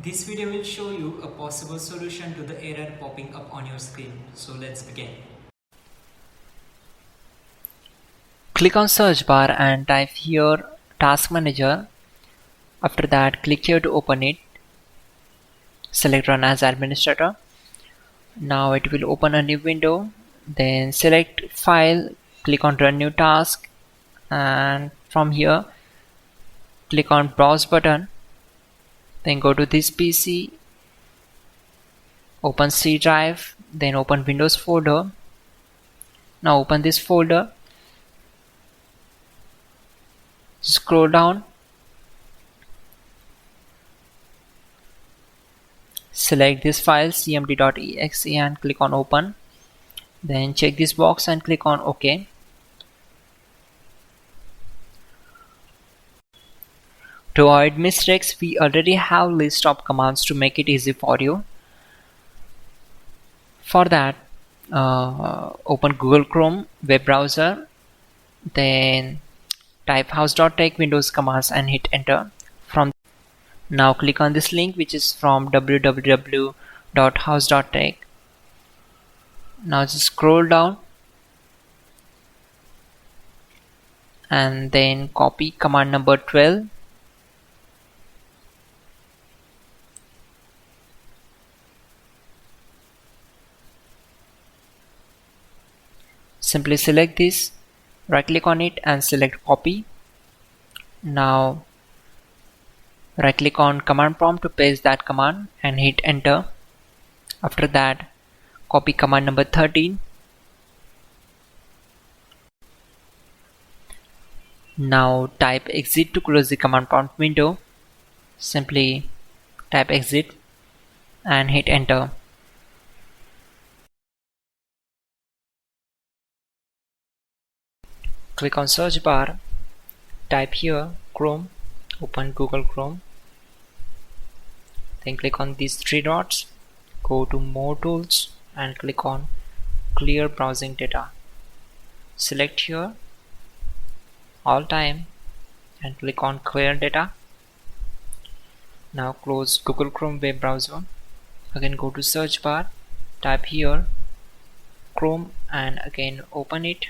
This video will show you a possible solution to the error popping up on your screen. So let's begin. Click on search bar and type here Task Manager. After that, click here to open it. Select Run as Administrator. Now it will open a new window. Then select File, click on Run New Task, and from here click on Browse button. Then go to this PC, open C drive, then open Windows folder. Now open this folder, scroll down, select this file cmd.exe and click on open. Then check this box and click on OK. To avoid mistakes, we already have list of commands to make it easy for you. For that, open Google Chrome web browser, then type hows.tech Windows commands and hit enter. Now click on this link, which is from www.hows.tech. Now just scroll down and then copy command number 12. Simply select this, right click on it and select copy. Now right click on command prompt to paste that command and hit enter. After that, copy command number 13. Now type exit to close the command prompt window. Simply type exit and hit enter. Click on search bar, type here Chrome, open Google Chrome, then click on these three dots, go to more tools and click on clear browsing data. Select here all time and click on clear data. Now close Google Chrome web browser. Again go to search bar, type here Chrome and again open it.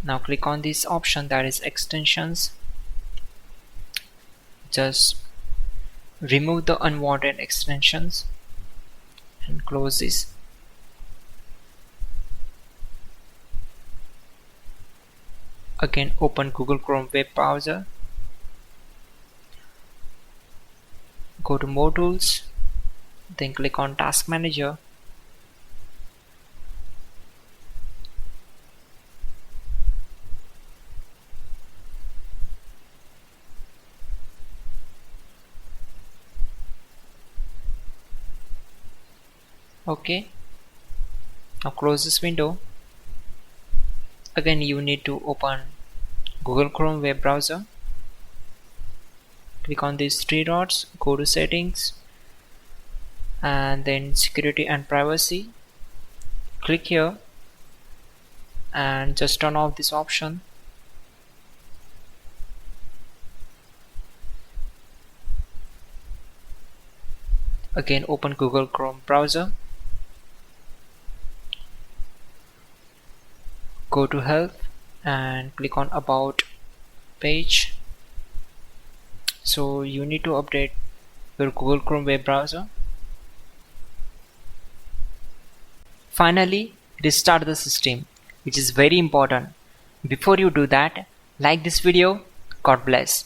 Now click on this option, that is extensions. Just remove the unwanted extensions and close this. Again open Google Chrome web browser, go to more tools, then click on Task Manager. Okay, now close this window. Again you need to open Google Chrome web browser, click on these three dots, go to settings and then security and privacy. Click here and just turn off this option. Again open Google Chrome browser, go to help and click on about page. So you need to update your Google Chrome web browser. Finally, restart the system, which is very important. Before you do that, like this video. God bless.